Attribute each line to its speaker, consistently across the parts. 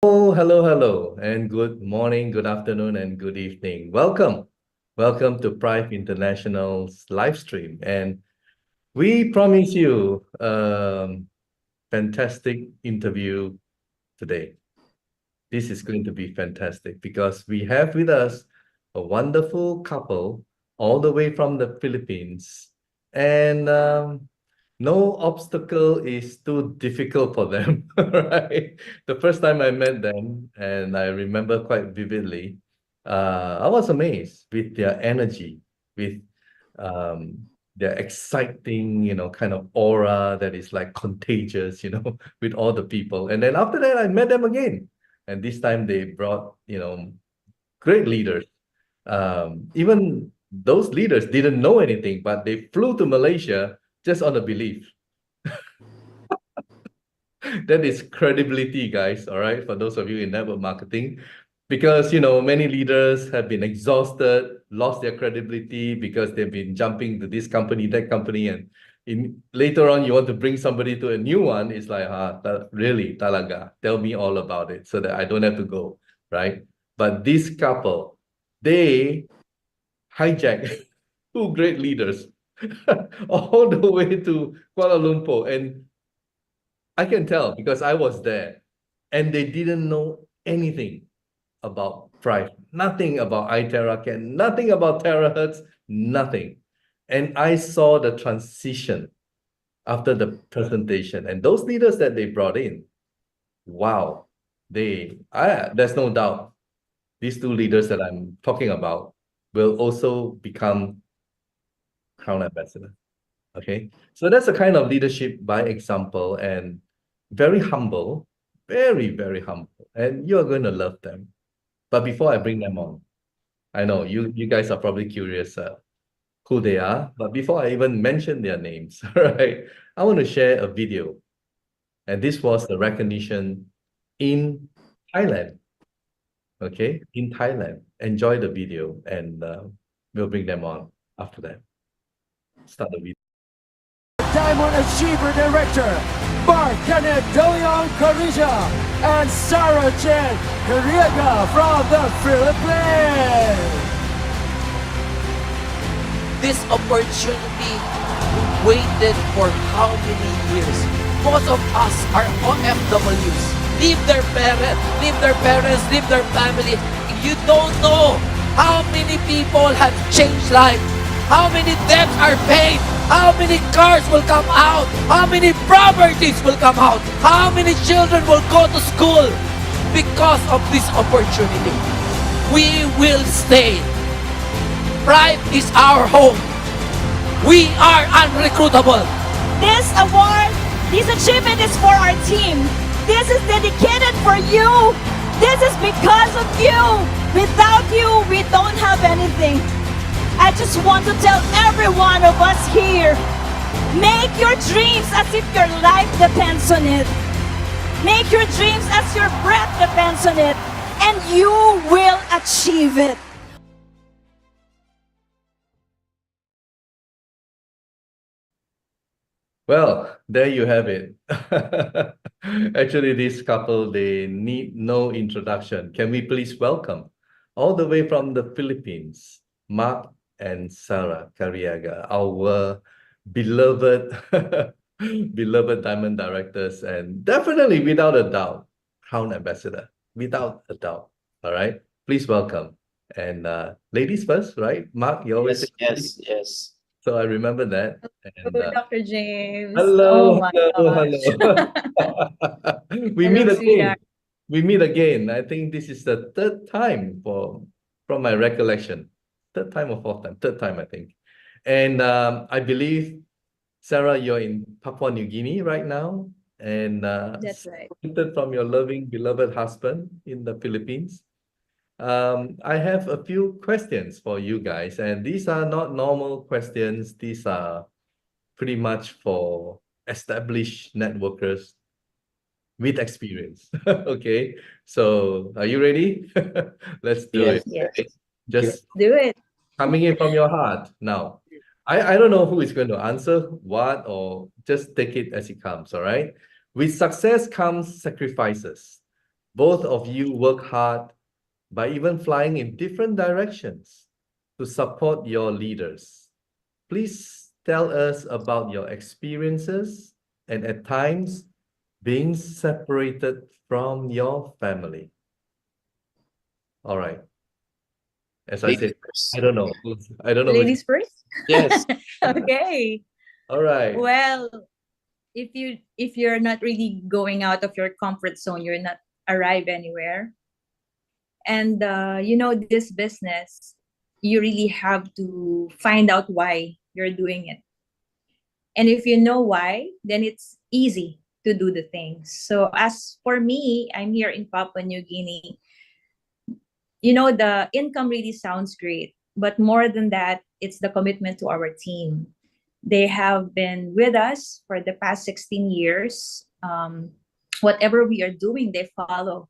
Speaker 1: Oh, hello, and good morning, good afternoon, and good evening. Welcome to Prife International's live stream. And we promise you fantastic interview today. This is going to be fantastic because we have with us a wonderful couple all the way from the Philippines. And no obstacle is too difficult for them, right? The first time I met them, and I remember quite vividly, I was amazed with their energy, with their exciting, kind of aura that is like contagious, with all the people. And then after that, I met them again. And this time they brought, great leaders. Even those leaders didn't know anything, but they flew to Malaysia just on a belief. That is credibility, guys. All right. For those of you in network marketing, because many leaders have been exhausted, lost their credibility because they've been jumping to this company, that company, and later on you want to bring somebody to a new one. It's like, really, talaga, tell me all about it so that I don't have to go, right? But this couple, they hijack two great leaders all the way to Kuala Lumpur. And I can tell because I was there and they didn't know anything about Prife, nothing about iTerraCAN, nothing about terahertz, nothing. And I saw the transition after the presentation and those leaders that they brought in. Wow, there's no doubt these two leaders that I'm talking about will also become Crown Ambassador. Okay, so that's a kind of leadership by example and very humble, very, very humble, and you're going to love them. But before I bring them on, I know you guys are probably curious who they are, but before I even mention their names, right, I want to share a video. And this was the recognition in Thailand, okay, in Thailand. Enjoy the video and we'll bring them on after that. Start the video.
Speaker 2: Diamond Achiever Director, Mark Kenneth Deleon Carriaga, and Sarah Chen Carriaga from the Philippines.
Speaker 3: This opportunity we waited for how many years? Most of us are OFWs. Leave their parents, leave their family. You don't know how many people have changed life. How many debts are paid? How many cars will come out? How many properties will come out? How many children will go to school because of this opportunity? We will stay. Pride is our home. We are unrecruitable.
Speaker 4: This award, this achievement is for our team. This is dedicated for you. This is because of you. Without you, we don't have anything. I just want to tell every one of us here, make your dreams as if your life depends on it. Make your dreams as your breath depends on it, and you will achieve it.
Speaker 1: Well, there you have it. Actually, this couple, they need no introduction. Can we please welcome all the way from the Philippines, Mark and Sarah Carriaga, our beloved, beloved Diamond Directors, and definitely without a doubt, Crown Ambassador, without a doubt. All right, please welcome. And ladies first, right? Mark, you always say ladies.
Speaker 5: Yes.
Speaker 1: So I remember that. And
Speaker 6: Dr. James.
Speaker 1: hello,
Speaker 6: Oh my
Speaker 1: hello,
Speaker 6: gosh.
Speaker 1: hello. We meet
Speaker 6: Hello,
Speaker 1: again.
Speaker 6: sweetheart.
Speaker 1: We meet again. I think this is the third time from my recollection. Third time or fourth time? Third time, I think. And I believe, Sarah, you're in Papua New Guinea right now, and
Speaker 6: That's right.
Speaker 1: separated from your loving, beloved husband in the Philippines. I have a few questions for you guys, and these are not normal questions. These are pretty much for established networkers with experience. Okay, so are you ready? Let's do it.
Speaker 6: Yes.
Speaker 1: Just
Speaker 6: Do it.
Speaker 1: coming in from your heart now. I don't know who is going to answer what, or just take it as it comes, all right? With success comes sacrifices. Both of you work hard by even flying in different directions to support your leaders. Please tell us about your experiences and at times being separated from your family. All right. As I said, I don't know. I don't know.
Speaker 6: Ladies first?
Speaker 3: Yes.
Speaker 6: Okay.
Speaker 1: All right.
Speaker 6: Well, if you're not really going out of your comfort zone, you're not arrive anywhere. And this business, you really have to find out why you're doing it. And if you know why, then it's easy to do the things. So as for me, I'm here in Papua New Guinea. The income really sounds great, but more than that, it's the commitment to our team. They have been with us for the past 16 years. Whatever we are doing, they follow.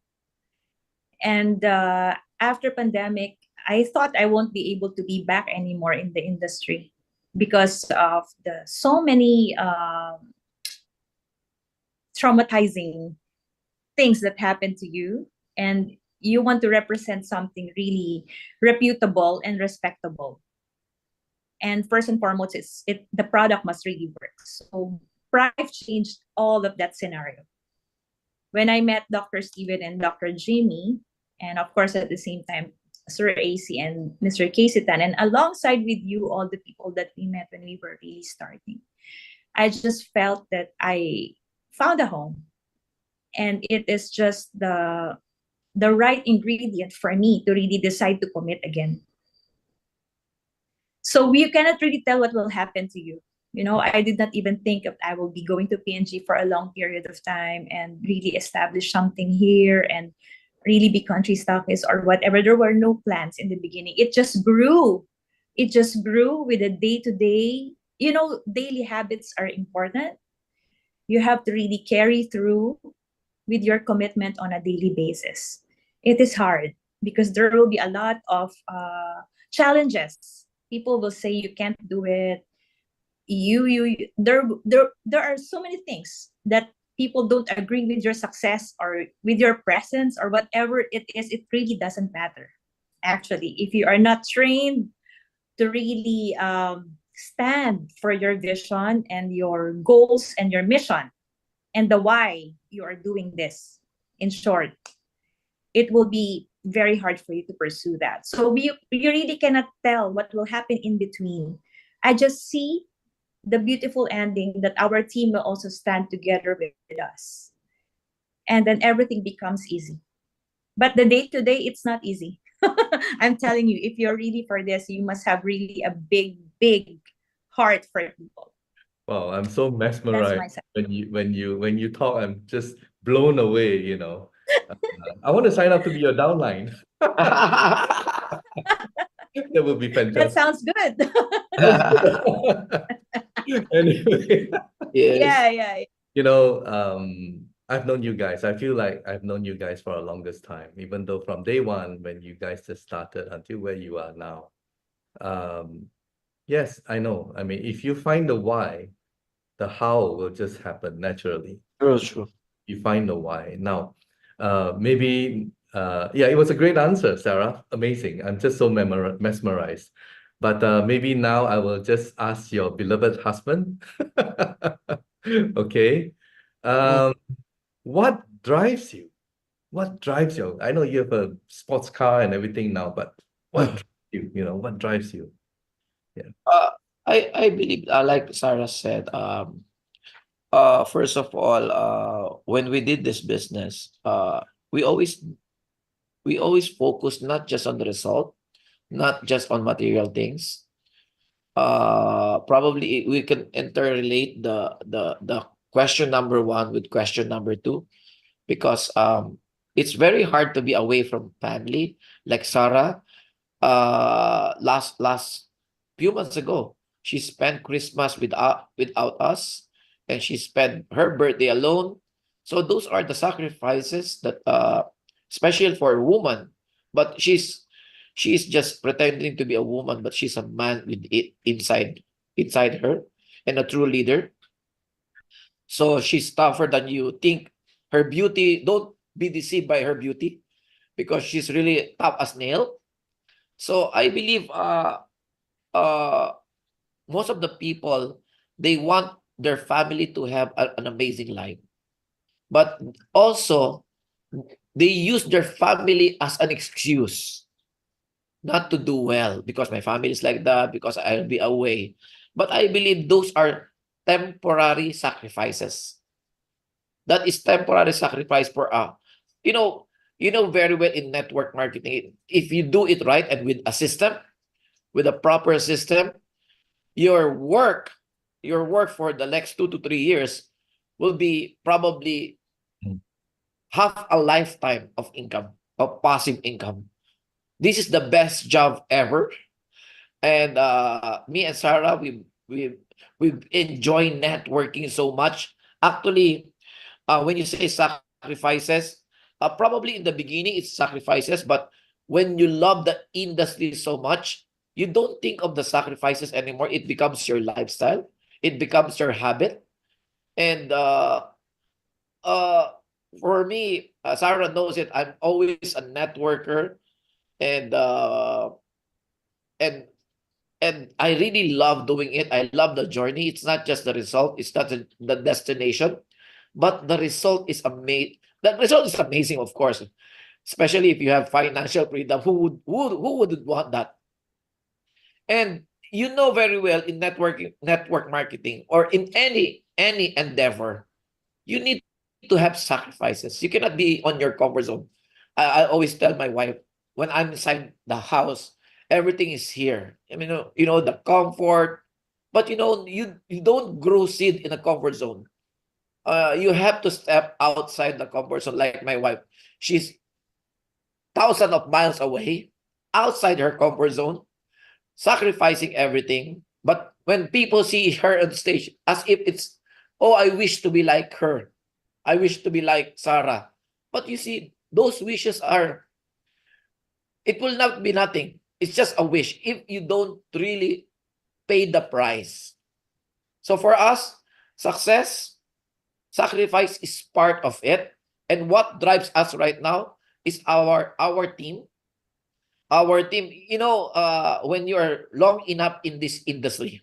Speaker 6: And after pandemic, I thought I won't be able to be back anymore in the industry because of the so many traumatizing things that happen to you, and you want to represent something really reputable and respectable. And first and foremost, the product must really work. So Prife changed all of that scenario. When I met Dr. Steven and Dr. Jimmy, and of course at the same time, Sir AC and Mr. Casey Tan, and alongside with you, all the people that we met when we were really starting, I just felt that I found a home. And it is just the right ingredient for me to really decide to commit again. So we cannot really tell what will happen to you. I did not even think of I will be going to PNG for a long period of time and really establish something here and really be country stockist or whatever. There were no plans in the beginning. It just grew. It just grew with a day-to-day. Daily habits are important. You have to really carry through with your commitment on a daily basis. It is hard because there will be a lot of challenges. People will say you can't do it. There are so many things that people don't agree with your success or with your presence or whatever it is. It really doesn't matter. Actually, if you are not trained to really stand for your vision and your goals and your mission and the why you are doing this, in short, it will be very hard for you to pursue that. So you really cannot tell what will happen in between. I just see the beautiful ending that our team will also stand together with us. And then everything becomes easy. But the day-to-day, it's not easy. I'm telling you, if you're really for this, you must have really a big, big heart for people.
Speaker 1: Wow, I'm so
Speaker 6: That's
Speaker 1: mesmerized
Speaker 6: my side.
Speaker 1: when you talk. I'm just blown away. I want to sign up to be your downline. That would be
Speaker 6: That
Speaker 1: fantastic.
Speaker 6: sounds good.
Speaker 1: Anyway,
Speaker 3: Yes.
Speaker 6: Yeah.
Speaker 1: I've known you guys. I feel like I've known you guys for the longest time, even though from day one when you guys just started until where you are now. Yes, I know. I mean, if you find the why, the how will just happen naturally.
Speaker 3: True.
Speaker 1: You find the why. Now, maybe, yeah, it was a great answer, Sarah. Amazing. I'm just so mesmerized. But maybe now I will just ask your beloved husband. Okay. What drives you? What drives you? I know you have a sports car and everything now, but what drives you? What drives you? Yeah.
Speaker 3: I believe, like Sarah said, first of all, when we did this business, we always focus not just on the result, not just on material things. Probably we can interrelate the question number one with question number two, because it's very hard to be away from family. Like Sarah, last few months ago, she spent Christmas without us, and she spent her birthday alone. So those are the sacrifices that, especially for a woman, but she's just pretending to be a woman, but she's a man with it inside her, and a true leader. So she's tougher than you think. Her beauty, be deceived by her beauty because she's really tough as nail. So I believe most of the people, they want their family to have an amazing life, but also they use their family as an excuse not to do well because my family is like that, because I'll be away. But I believe those are temporary sacrifices. That is temporary sacrifice for you know, very well in network marketing. If you do it right and with a system, with a proper system, your work for the next 2 to 3 years will be probably half a lifetime of income, of passive income. This is the best job ever. And me and Sarah, we've enjoyed networking so much. Actually, when you say sacrifices, probably in the beginning it's sacrifices, but when you love the industry so much, you don't think of the sacrifices anymore. It becomes your lifestyle. It becomes your habit. And for me, Sarah knows it. I'm always a networker, and and and I really love doing it. I love the journey. It's not just the result. It's not the destination, but the result is amazing. The result is amazing, of course, especially if you have financial freedom. Who wouldn't want that? And you know very well in network marketing, or in any endeavor, you need to have sacrifices. You cannot be on your comfort zone. I always tell my wife, when I'm inside the house, everything is here. I mean, the comfort, but you don't grow seed in a comfort zone. You have to step outside the comfort zone. Like my wife, she's thousands of miles away, outside her comfort zone, sacrificing everything. But when people see her on stage, as if it's, oh, I wish to be like her. I wish to be like Sarah. But you see, those wishes it will not be nothing. It's just a wish if you don't really pay the price. So for us, success, sacrifice is part of it. And what drives us right now is our team. Our team, when you are long enough in this industry,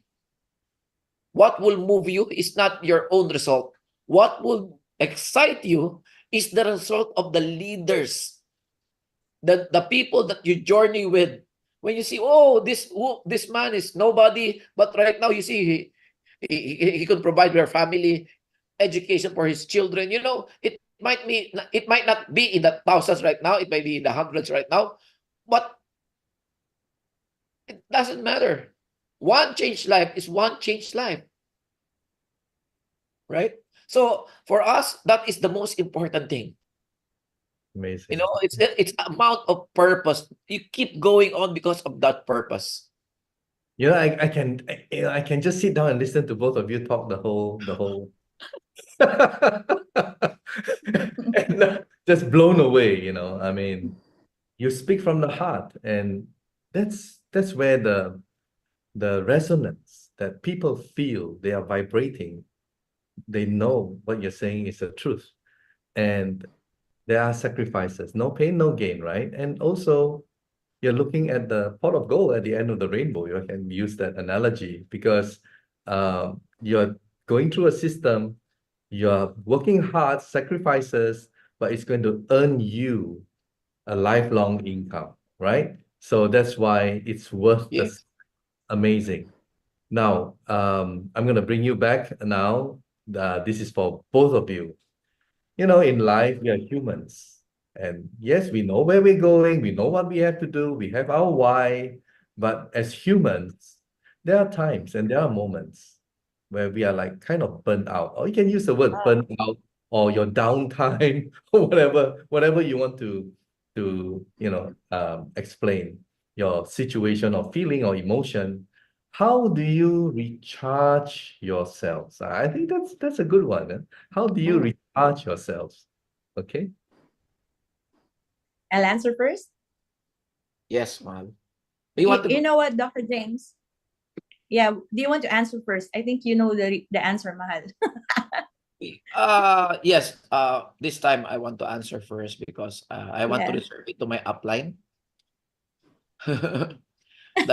Speaker 3: what will move you is not your own result. What will excite you is the result of the leaders, the people that you journey with. When you see, oh, this man is nobody, but right now you see he can provide your family education for his children. It might not be in the thousands right now. It may be in the hundreds right now, but it doesn't matter. One changed life is one changed life, right? So for us, that is the most important thing.
Speaker 1: Amazing.
Speaker 3: It's amount of purpose. You keep going on because of that purpose.
Speaker 1: I can just sit down and listen to both of you talk the whole and just blown away, I mean, you speak from the heart, and that's where the resonance that people feel, they are vibrating. They know what you're saying is the truth. And there are sacrifices, no pain, no gain, right? And also, you're looking at the pot of gold at the end of the rainbow. You can use that analogy because you're going through a system, you're working hard, sacrifices, but it's going to earn you a lifelong income, right? So that's why it's worth
Speaker 3: Yes.
Speaker 1: amazing. Now, I'm going to bring you back now. This is for both of you. In life, we are humans. And yes, we know where we're going. We know what we have to do. We have our why. But as humans, there are times and there are moments where we are like kind of burnt out. Or you can use the word burnt out, or your downtime, or whatever you want to explain your situation or feeling or emotion. How do you recharge yourselves? I think that's a good one. How do you recharge yourselves? Okay.
Speaker 6: I'll answer first.
Speaker 3: Yes, ma'am.
Speaker 6: You know what, Dr. James? Yeah, do you want to answer first? I think you know the answer, Mahal.
Speaker 3: Yes. This time I want to answer first because I want to
Speaker 6: Yeah.
Speaker 3: reserve it to my upline. The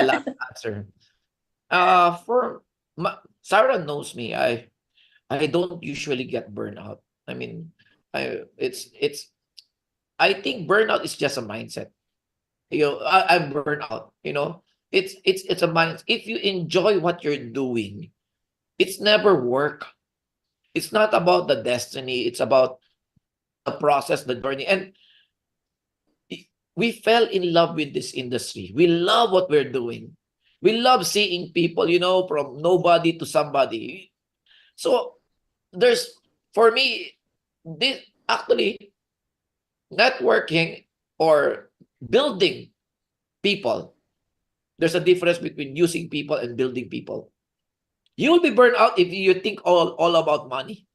Speaker 3: last answer. For Sarah knows me. I don't usually get burnout. I mean, it's. I think burnout is just a mindset. I'm burnout. It's a mindset. If you enjoy what you're doing, it's never work. It's not about the destiny. It's about the process, the journey, and we fell in love with this industry. We love what we're doing. We love seeing people, from nobody to somebody. So there's, for me, this actually networking or building people. There's a difference between using people and building people. You will be burned out if you think all about money.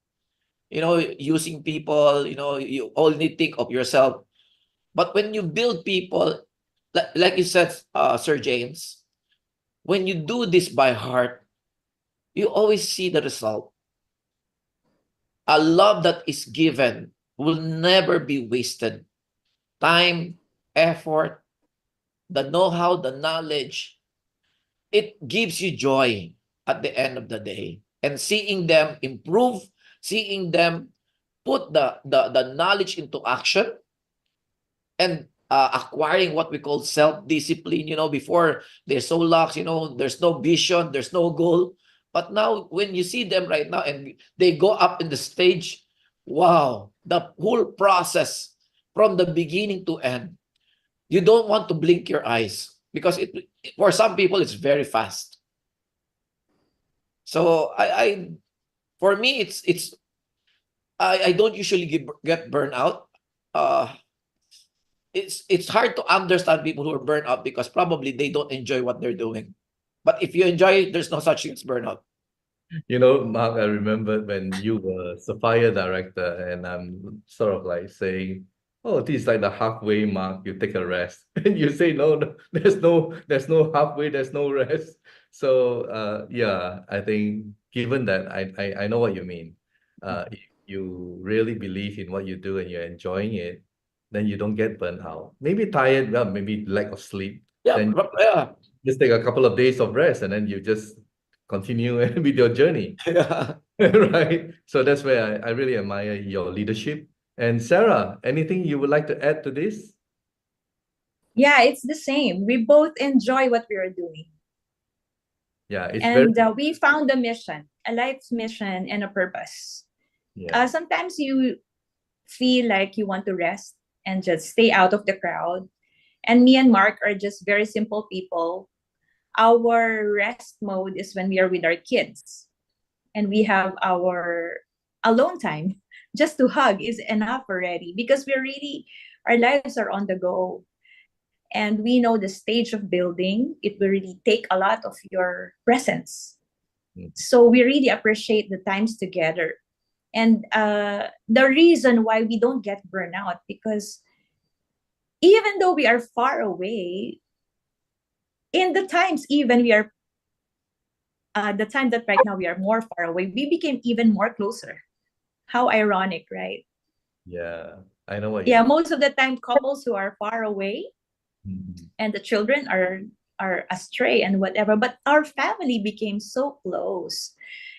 Speaker 3: Using people, you only think of yourself. But when you build people, like you said, Sir James, when you do this by heart, you always see the result. A love that is given will never be wasted. Time, effort, the know-how, the knowledge, it gives you joy at the end of the day. And seeing them improve, seeing them put the knowledge into action, and acquiring what we call self-discipline. Before they're so lax, there's no vision, there's no goal. But now when you see them right now and they go up in the stage, wow, the whole process from the beginning to end, you don't want to blink your eyes because for some people it's very fast. So I for me I don't usually get burnout. uh it's hard to understand people who are burnt out because probably they don't enjoy what they're doing. But if you enjoy it, there's no such thing as burnout.
Speaker 1: Mark, I remember when you were Sapphire Director, and I'm sort of like saying, "Oh, this is like the halfway mark. You take a rest," and you say, "No, no, there's no halfway. There's no rest." So, yeah, I think given that I know what you mean. If you really believe in what you do and you're enjoying it, then you don't get burnt out. Maybe tired, well, maybe lack of sleep.
Speaker 3: Yeah,
Speaker 1: Then
Speaker 3: yeah.
Speaker 1: just take a couple of days of rest, and then you just continue with your journey.
Speaker 3: Yeah.
Speaker 1: Right? So that's where I really admire your leadership. And Sarah, anything you would like to add to this?
Speaker 6: Yeah, it's the same. We both enjoy what we are doing.
Speaker 1: Yeah, it's very,
Speaker 6: And we found a mission, a life's mission and a purpose.
Speaker 1: yeah.
Speaker 6: Sometimes you feel like you want to rest and just stay out of the crowd. And me and Mark are just very simple people. Our rest mode is when we are with our kids and we have our alone time. Just to hug is enough already because our lives are on the go. And we know the stage of building, it will really take a lot of your presence.
Speaker 1: Mm.
Speaker 6: So we really appreciate the times together. And the reason why we don't get burnout, because even though we are far away, in the times even we are, the time that right now we are more far away, we became even more closer. How ironic, right?
Speaker 1: Yeah, I know what you
Speaker 6: Yeah,
Speaker 1: mean.
Speaker 6: most of the time couples who are far away
Speaker 1: Mhm.
Speaker 6: and the children are astray and whatever, but our family became so close.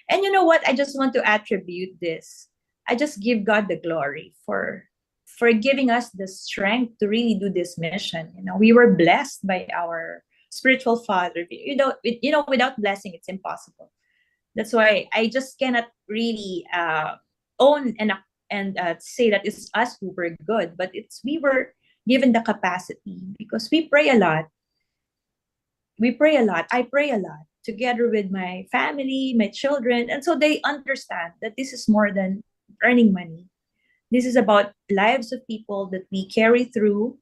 Speaker 6: And you know what, I just want to attribute this. I just give God the glory for giving us the strength to really do this mission. We were blessed by our spiritual father. Without blessing it's impossible. That's why I just cannot really own and say that it's us who were good, but it's we were given the capacity because we pray a lot. We pray a lot. I pray a lot together with my family, my children, and so they understand that this is more than earning money. This is about lives of people that we carry through.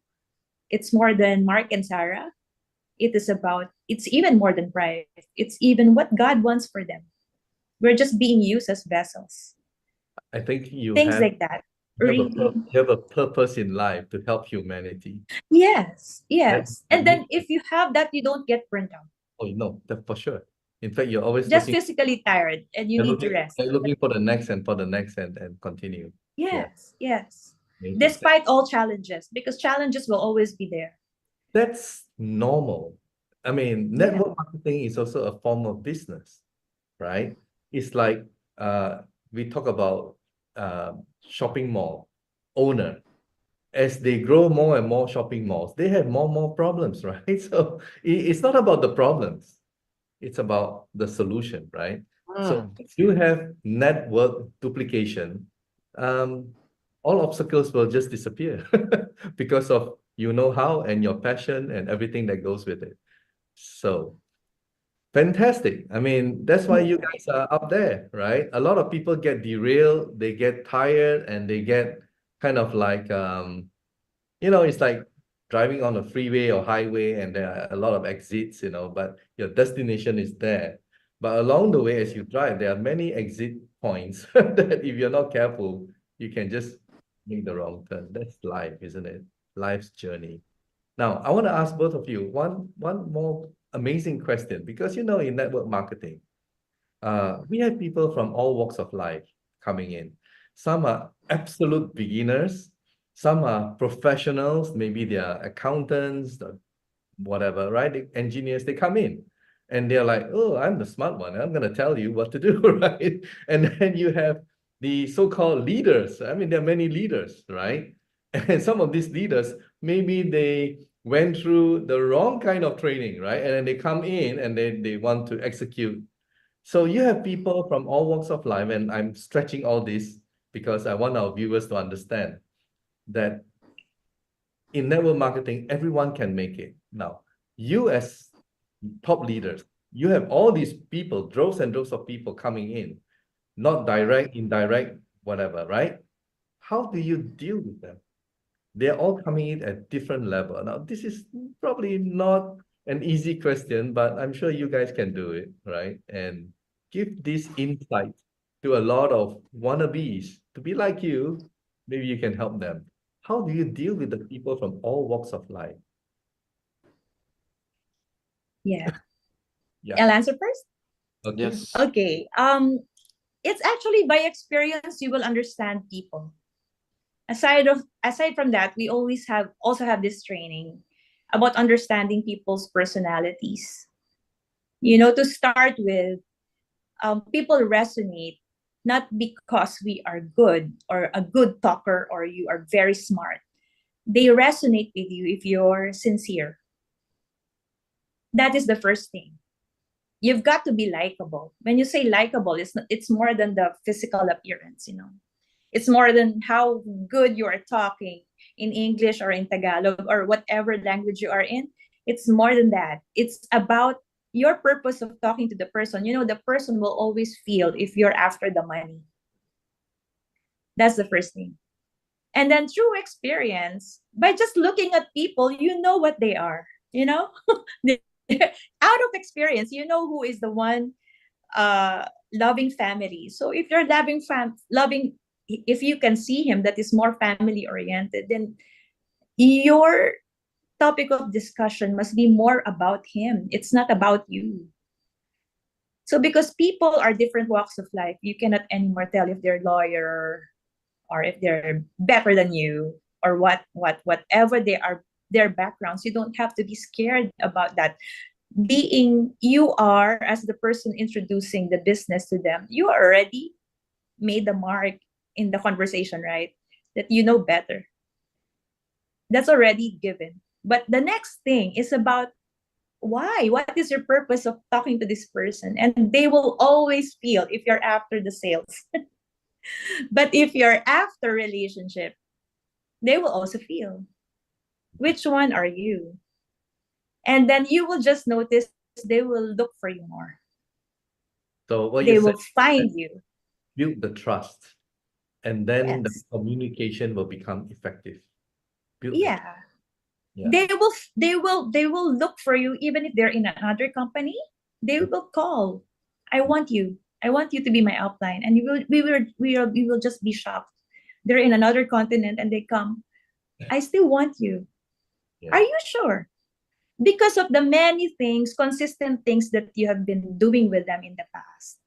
Speaker 6: It's more than Mark and Sarah. It's even more than Prife. It's even what God wants for them. We're just being used as vessels.
Speaker 1: I think
Speaker 6: Things like that. Really.
Speaker 1: you have a purpose in life to help humanity.
Speaker 6: Yes,
Speaker 1: That,
Speaker 6: yes.
Speaker 1: that
Speaker 6: And
Speaker 1: makes,
Speaker 6: then if you have that, you don't get burnt out.
Speaker 1: oh, no, that for sure. In fact, you're always
Speaker 6: Just
Speaker 1: looking,
Speaker 6: physically tired and you need to rest.
Speaker 1: you're looking for the next and for the next and continue. Yeah,
Speaker 6: Yes.
Speaker 1: amazing.
Speaker 6: Despite all challenges, because challenges will always be there.
Speaker 1: That's normal. I mean,
Speaker 6: Yeah.
Speaker 1: network marketing is also a form of business, right? It's like we talk about shopping mall owner. As they grow more and more shopping malls, they have more and more problems, right? So it's not about the problems, it's about the solution, right? So if you have network duplication, all obstacles will just disappear because of you know how and your passion and everything that goes with it. So fantastic. I mean, that's why you guys are up there, right? A lot of people get derailed, they get tired, and they get kind of like it's like driving on a freeway or highway and there are a lot of exits, but your destination is there. But along the way, as you drive, there are many exit points that if you're not careful, you can just make the wrong turn. That's life, isn't it? Life's journey. Now, I want to ask both of you one more amazing question, because in network marketing, we have people from all walks of life coming in. Some are absolute beginners, some are professionals, maybe they are accountants, whatever, right? Engineers, they come in and they're like, oh, I'm the smart one. I'm going to tell you what to do, right? And then you have the so-called leaders. I mean, there are many leaders, right? And some of these leaders, maybe they went through the wrong kind of training, right? And then they come in and they want to execute. So you have people from all walks of life, and I'm stretching all this because I want our viewers to understand that in network marketing, everyone can make it. Now, you as top leaders, you have all these people, droves and droves of people coming in, not direct, indirect, whatever, right? How do you deal with them? They're all coming in at different level. Now, this is probably not an easy question, but I'm sure you guys can do it, right? And give this insight to a lot of wannabes to be like you. Maybe you can help them. How do you deal with the people from all walks of life?
Speaker 6: Yeah.
Speaker 1: Yeah.
Speaker 6: I'll answer first.
Speaker 1: Okay.
Speaker 3: Yes.
Speaker 6: Okay. It's actually by experience you will understand people. Aside from that, we also have this training about understanding people's personalities. To start with, people resonate not because we are good or a good talker or you are very smart. They resonate with you if you're sincere. That is the first thing. You've got to be likable. When you say likable, it's more than the physical appearance, It's more than how good you are talking in English or in Tagalog or whatever language you are in. It's more than that. It's about your purpose of talking to the person. The person will always feel if you're after the money. That's the first thing. And then through experience, by just looking at people, you know what they are, out of experience, you know who is the one loving family. So if you're loving, if you can see him that is more family oriented, then your topic of discussion must be more about him. It's not about you. So because people are different walks of life, you cannot anymore tell if they're lawyer or if they're better than you or whatever they are, their backgrounds. You don't have to be scared about that. Being you are as the person introducing the business to them, you already made the mark in the conversation, right? That you know better. That's already given. But the next thing is about why? What is your purpose of talking to this person? And they will always feel if you're after the sales. But if you're after relationship, they will also feel which one are you? And then you will just notice they will look for you more.
Speaker 1: So what
Speaker 6: They
Speaker 1: you
Speaker 6: will
Speaker 1: said,
Speaker 6: find you.
Speaker 1: build the trust, and then the
Speaker 6: Yes.
Speaker 1: communication will become effective. Build the
Speaker 6: Yeah.
Speaker 1: trust. Yeah.
Speaker 6: They will look for you even if they're in another company. They will call. I want you. I want you to be my upline. And we will just be shocked. They're in another continent and they come. I still want you.
Speaker 1: Yeah.
Speaker 6: Are you sure? because of the many things, consistent things that you have been doing with them in the past.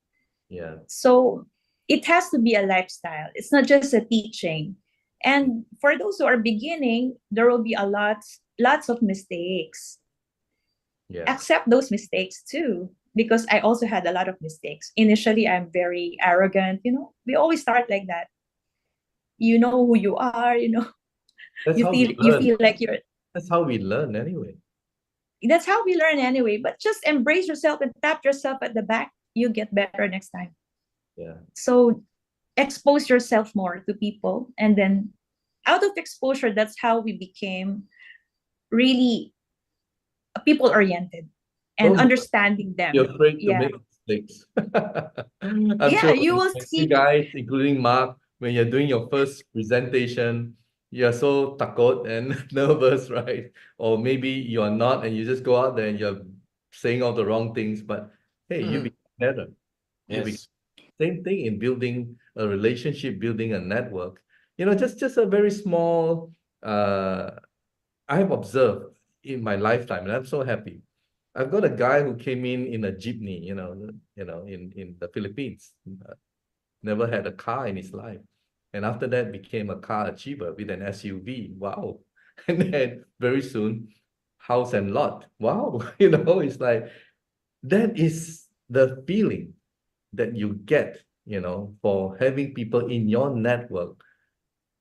Speaker 1: Yeah.
Speaker 6: So it has to be a lifestyle. It's not just a teaching. And for those who are beginning, there will be lots of mistakes.
Speaker 1: Yeah.
Speaker 6: Accept those mistakes too, because I also had a lot of mistakes. Initially, I'm very arrogant. We always start like that. You know who you are.
Speaker 1: That's
Speaker 6: You
Speaker 1: how
Speaker 6: feel
Speaker 1: we
Speaker 6: you
Speaker 1: learn.
Speaker 6: feel like you're.
Speaker 1: That's how we learn anyway.
Speaker 6: That's how we learn anyway. But just embrace yourself and tap yourself at the back. You get better next time.
Speaker 1: Yeah.
Speaker 6: So expose yourself more to people, and then out of exposure, that's how we became really people oriented and
Speaker 1: Don't
Speaker 6: understanding
Speaker 1: be
Speaker 6: them.
Speaker 1: afraid to
Speaker 6: Yeah.
Speaker 1: make mistakes. I'm
Speaker 6: Yeah,
Speaker 1: sure
Speaker 6: you will
Speaker 1: when you
Speaker 6: see.
Speaker 1: guys, including Mark, when you're doing your first presentation, you're so takut and nervous, right? Or maybe you're not, and you just go out there and you're saying all the wrong things, but hey, you
Speaker 3: Mhm.
Speaker 1: become better. You be
Speaker 3: Yes.
Speaker 1: same thing in building a relationship, building a network. Just a very small I have observed in my lifetime, and I'm so happy. I've got a guy who came in a jeepney, in the Philippines. Never had a car in his life, and after that became a car achiever with an SUV. Wow! And then very soon, house and lot. Wow! It's like that is the feeling that you get, for having people in your network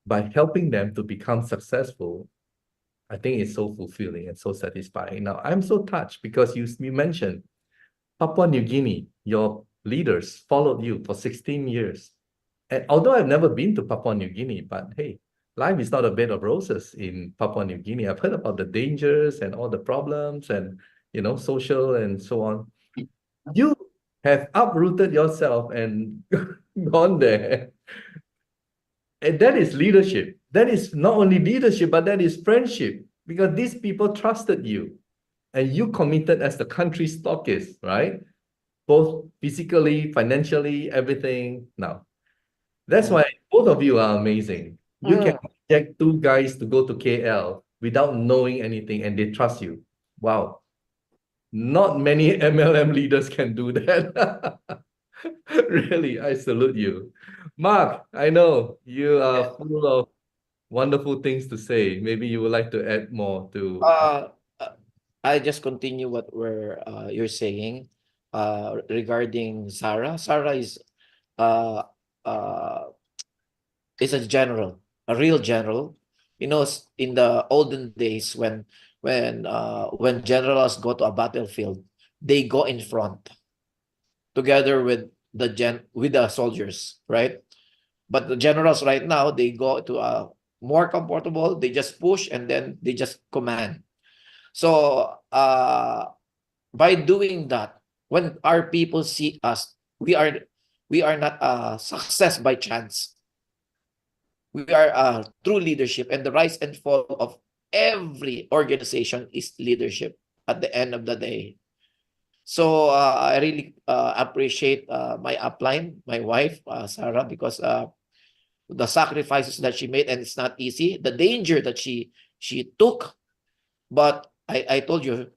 Speaker 1: by helping them to become successful. I think it's so fulfilling and so satisfying. Now, I'm so touched because you mentioned Papua New Guinea, your leaders followed you for 16 years. And although I've never been to Papua New Guinea, but hey, life is not a bed of roses in Papua New Guinea. I've heard about the dangers and all the problems and, social and so on. You have uprooted yourself and gone there. And that is leadership. That is not only leadership, but that is friendship because these people trusted you and you committed as the country stockist, right? Both physically, financially, everything. Now, that's
Speaker 3: Mhm.
Speaker 1: why both of you are amazing. You can
Speaker 3: Mhm.
Speaker 1: get two guys to go to KL without knowing anything and they trust you. Wow. Not many MLM leaders can do that. Really, I salute you. Mark, I know you
Speaker 3: Yeah.
Speaker 1: are full of wonderful things to say. Maybe you would like to add more to.
Speaker 3: Uh, uh, I just continue what you're saying regarding Sarah. Sarah uh uh is a general, a real general. In the olden days when generals go to a battlefield, they go in front together with the soldiers, right? But the generals right now, they go to a more comfortable, they just push and then they just command. So by doing that, when our people see us, we are not a success by chance. We are true leadership, and the rise and fall of every organization is leadership at the end of the day. So I really appreciate my upline, my wife, Sarah, because the sacrifices that she made, and it's not easy. The danger that she took, but I told you,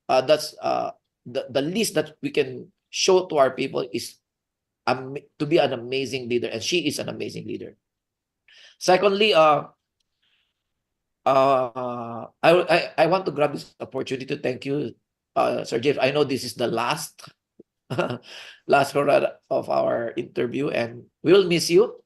Speaker 3: that's the least that we can show to our people is to be an amazing leader, and she is an amazing leader. Secondly, I want to grab this opportunity to thank you, Sir James. I know this is the last last hurrah of our interview, and we will miss you.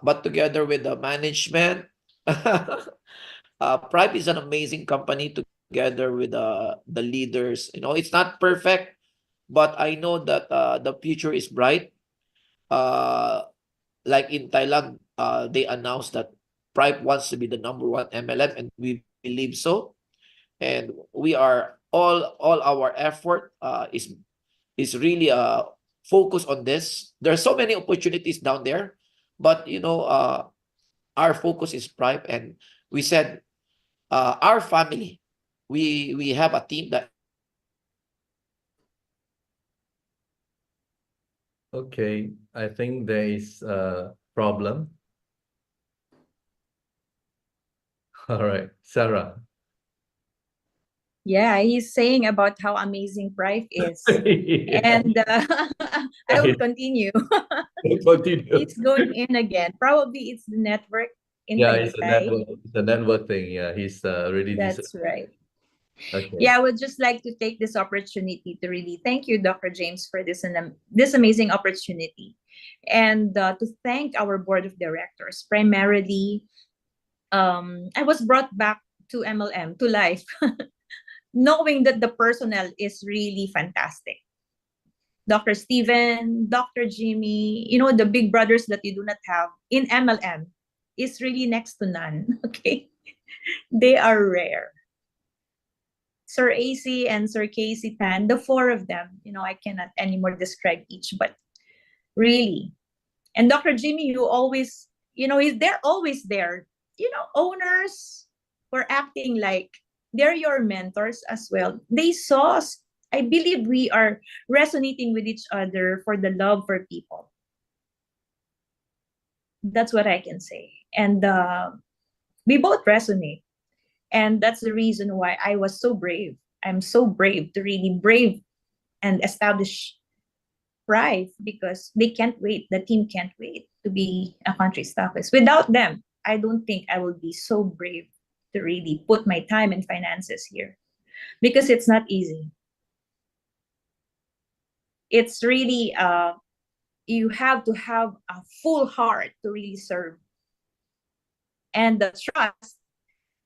Speaker 3: But together with the management, Prife is an amazing company. Together with the leaders, it's not perfect, but I know that the future is bright. Uh, like in Thailand, they announced that Pripe wants to be the number one MLM, and we believe so. And we are all our effort is really focused on this. There are so many opportunities down there, but our focus is Pripe, and we said our family. We have a team that
Speaker 1: Okay, I think there is a problem. All right, Sarah.
Speaker 6: Yeah, he's saying about how amazing Prife is.
Speaker 1: Yeah.
Speaker 6: And I will continue.
Speaker 1: Continue.
Speaker 6: He's going in again. Probably it's the network in
Speaker 1: Yeah, it's a
Speaker 6: Tagaytay.
Speaker 1: network. It's a network thing. Yeah, he's really decent.
Speaker 6: That's right.
Speaker 1: Okay.
Speaker 6: Yeah, I would just like to take this opportunity to really thank you, Dr. James, for this amazing opportunity, and to thank our board of directors. Primarily, I was brought back to MLM to life, knowing that the personnel is really fantastic. Dr. Steven, Dr. Jimmy, the big brothers that you do not have in MLM is really next to none. Okay, they are rare. Sir AC and Sir Casey Tan, the four of them, I cannot anymore describe each, but really. And Dr. Jimmy, you always, they're always there. Owners were acting like they're your mentors as well. They saw us. I believe we are resonating with each other for the love for people. That's what I can say. And we both resonate. And that's the reason why I was so brave. I'm so brave to really brave and establish Prife, because they can't wait. The team can't wait to be a country stockist. Without them, I don't think I will be so brave to really put my time and finances here, because it's not easy. It's really you have to have a full heart to really serve, and the trust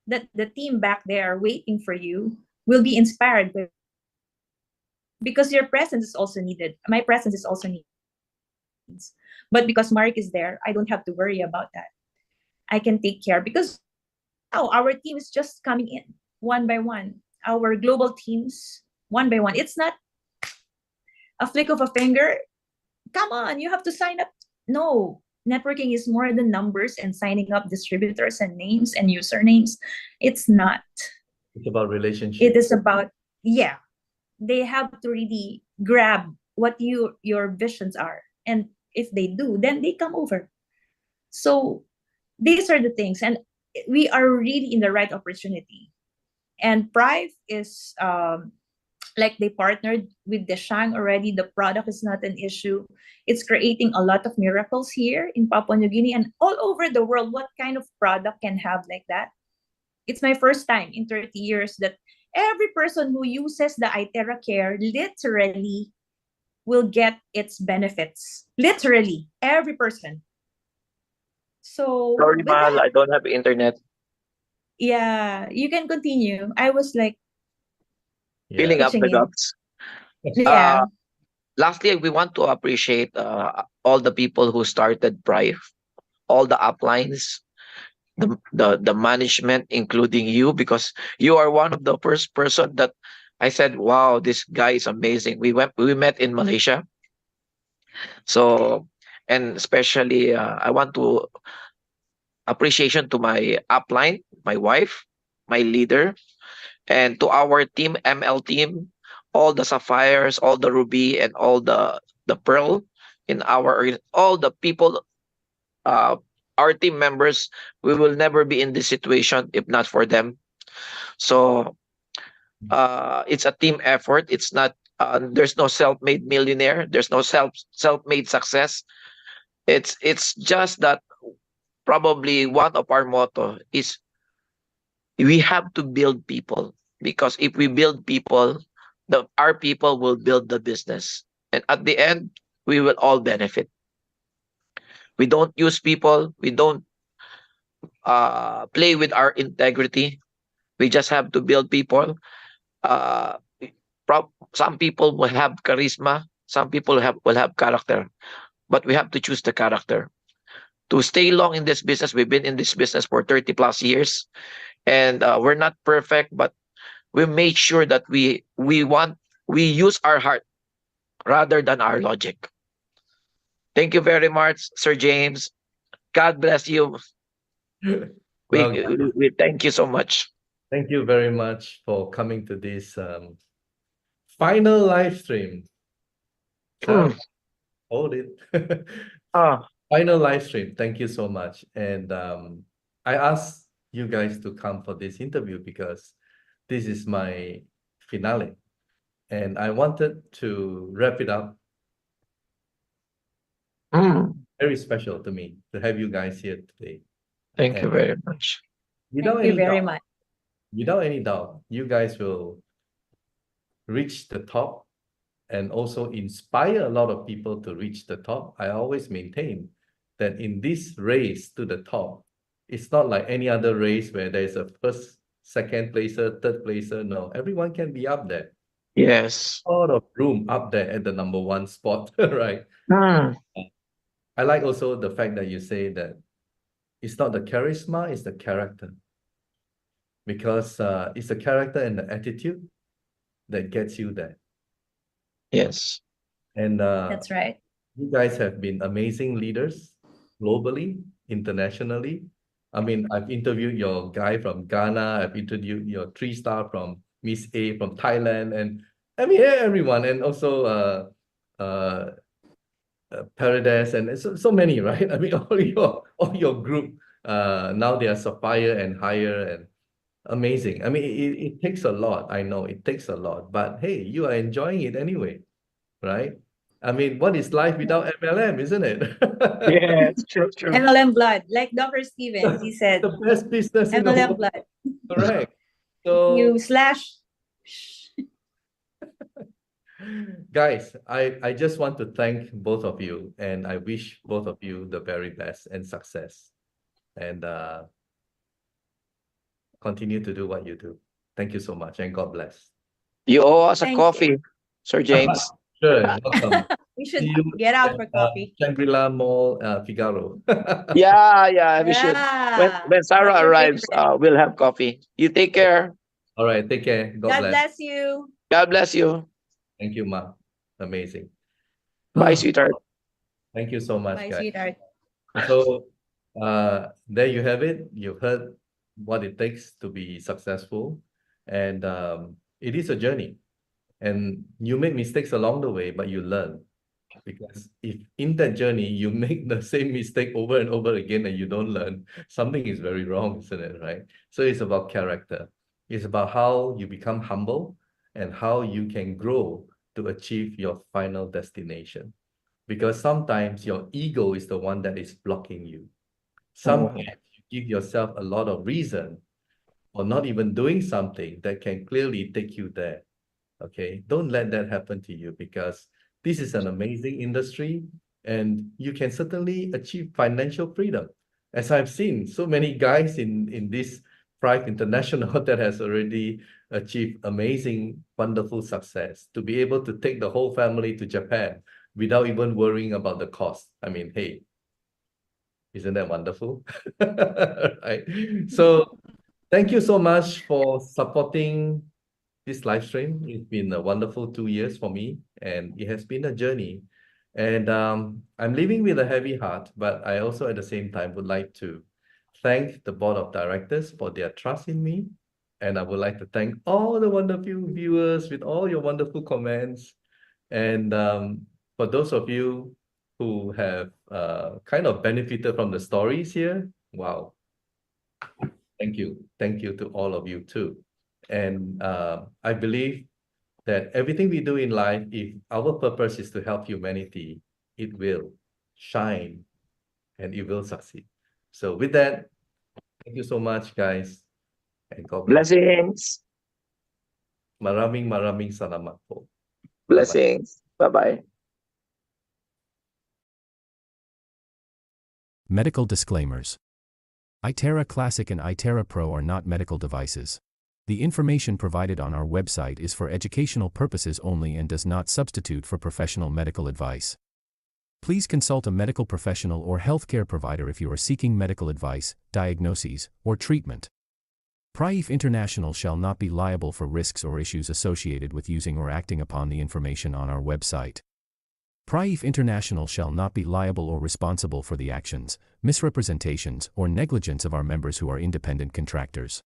Speaker 6: that the team back there waiting for you will be inspired by, because your presence is also needed. My presence is also needed. But because Mark is there, I don't have to worry about that. I can take care, because now our team is just coming in one by one. Our global teams, one by one. It's not a flick of a finger. Come on, you have to sign up. No, networking is more than numbers and signing up distributors and names and usernames. It's not.
Speaker 1: It's about relationship.
Speaker 6: It is about, yeah, they have to really grab what your visions are. And if they do, then they come over. So these are the things. And we are really in the right opportunity. And Prive is like they partnered with Deshang already. The product is not an issue. It's creating a lot of miracles here in Papua New Guinea and all over the world. What kind of product can have like that? It's my first time in 30 years that every person who uses the iTerra Care literally will get its benefits. Literally, every person. So,
Speaker 5: Sorry,
Speaker 6: with
Speaker 5: Mahal,
Speaker 6: that,
Speaker 5: I don't have internet.
Speaker 6: yeah, you can continue. I was like
Speaker 5: Filling up
Speaker 6: pitching
Speaker 5: the
Speaker 6: in.
Speaker 5: gaps.
Speaker 6: Yeah,
Speaker 5: Lastly, we want to appreciate all the people who started Prive, all the uplines, the management, including you, because you are one of the first person that I said, "Wow, this guy is amazing." We met in Malaysia, so and especially I want to appreciation to my upline, my wife, my leader, and to our team, ML team, all the sapphires, all the ruby, and all the pearl in all the people, uh, our team members. We will never be in this situation if not for them. So it's a team effort. It's not. There's no self-made millionaire. There's no self-made success. It's just that probably one of our motto is we have to build people, because if we build people, our people will build the business, and at the end we will all benefit. We don't use people, we don't play with our integrity. We just have to build people. uh some people will have charisma, some people will have character, but we have to choose the character to stay long in this business. We've been in this business for 30 plus years, and we're not perfect, but we made sure that we use our heart rather than our logic. Thank you very much, Sir James. God bless you. We
Speaker 1: Well,
Speaker 5: we thank you so much.
Speaker 1: thank you very much for coming to this final live stream.
Speaker 5: Mm.
Speaker 1: Hold it.
Speaker 5: Ah,
Speaker 1: Final live stream. Thank you so much. And I asked you guys to come for this interview because this is my finale. And I wanted to wrap it up. Very special to me to have you guys here today.
Speaker 5: Thank you
Speaker 1: And
Speaker 5: very much.
Speaker 1: without
Speaker 6: Thank you
Speaker 1: any
Speaker 6: very
Speaker 1: doubt,
Speaker 6: much.
Speaker 1: without any doubt, you guys will reach the top and also inspire a lot of people to reach the top. I always maintain that in this race to the top, it's not like any other race where there's a first, second placer, third placer. No, everyone can be up there.
Speaker 5: Yes.
Speaker 1: A lot of room up there at the number one spot, right?
Speaker 5: Mm.
Speaker 1: I like also the fact that you say that it's not the charisma, it's the character. Because it's the character and the attitude that gets you there.
Speaker 5: Yes.
Speaker 1: And
Speaker 6: That's right.
Speaker 1: you guys have been amazing leaders globally, internationally. I mean, I've interviewed your guy from Ghana, I've interviewed your 3-star from Miss A from Thailand, and I mean everyone, and also Paradise, and so many, right? I mean, all your group now they are Sapphire and higher, and amazing. I mean, it takes a lot. I know it takes a lot, but hey, you are enjoying it anyway, right? I mean, what is life without MLM, isn't it?
Speaker 5: Yes, true.
Speaker 6: MLM blood, like Dr. Stevens, he said,
Speaker 1: The best business in the
Speaker 6: MLM
Speaker 1: world.
Speaker 6: blood.
Speaker 1: Correct. So,
Speaker 6: You slash.
Speaker 1: guys, I just want to thank both of you, and I wish both of you the very best and success. And continue to do what you do. Thank you so much, and God bless.
Speaker 5: You owe us a
Speaker 6: Thank
Speaker 5: coffee, Sir James.
Speaker 1: Sure, welcome.
Speaker 6: We should
Speaker 1: See you
Speaker 6: get out for
Speaker 1: at,
Speaker 6: coffee.
Speaker 1: Shangri-La Mall, Figaro.
Speaker 5: Yeah, we should.
Speaker 6: Yeah.
Speaker 5: When Sarah
Speaker 6: What's your
Speaker 5: arrives,
Speaker 6: favorite?
Speaker 5: we'll have coffee. You take care.
Speaker 1: All right, take care. God
Speaker 6: God
Speaker 1: bless.
Speaker 6: bless you.
Speaker 5: God bless you.
Speaker 1: Thank you, Ma. Amazing.
Speaker 5: Bye, sweetheart.
Speaker 1: Thank you so much,
Speaker 6: Bye,
Speaker 1: guys.
Speaker 6: sweetheart.
Speaker 1: So, there you have it. You heard what it takes to be successful, and it is a journey. And you make mistakes along the way, but you learn. Because if in that journey you make the same mistake over and over again and you don't learn, something is very wrong, isn't it? Right? So it's about character. It's about how you become humble and how you can grow to achieve your final destination. Because sometimes your ego is the one that is blocking you. Sometimes you give yourself a lot of reason for not even doing something that can clearly take you there. Okay, don't let that happen to you, because this is an amazing industry and you can certainly achieve financial freedom. As I've seen so many guys in this Prife International that has already achieved amazing, wonderful success to be able to take the whole family to Japan without even worrying about the cost. I mean, hey, isn't that wonderful? Right. So thank you so much for supporting this live stream. It's been a wonderful 2 years for me, and it has been a journey. And I'm leaving with a heavy heart, but I also at the same time would like to thank the board of directors for their trust in me. And I would like to thank all the wonderful viewers with all your wonderful comments. And for those of you who have kind of benefited from the stories here, wow. Thank you. Thank you to all of you too. And I believe that everything we do in life, if our purpose is to help humanity, it will shine and it will succeed. So with that, thank you so much, guys. And God bless.
Speaker 5: Blessings.
Speaker 1: Maraming salamat po.
Speaker 5: Blessings. Bye-bye.
Speaker 7: Medical disclaimers. iTerra Classic and iTerra Pro are not medical devices. The information provided on our website is for educational purposes only and does not substitute for professional medical advice. Please consult a medical professional or healthcare provider if you are seeking medical advice, diagnoses, or treatment. Prife International shall not be liable for risks or issues associated with using or acting upon the information on our website. Prife International shall not be liable or responsible for the actions, misrepresentations, or negligence of our members who are independent contractors.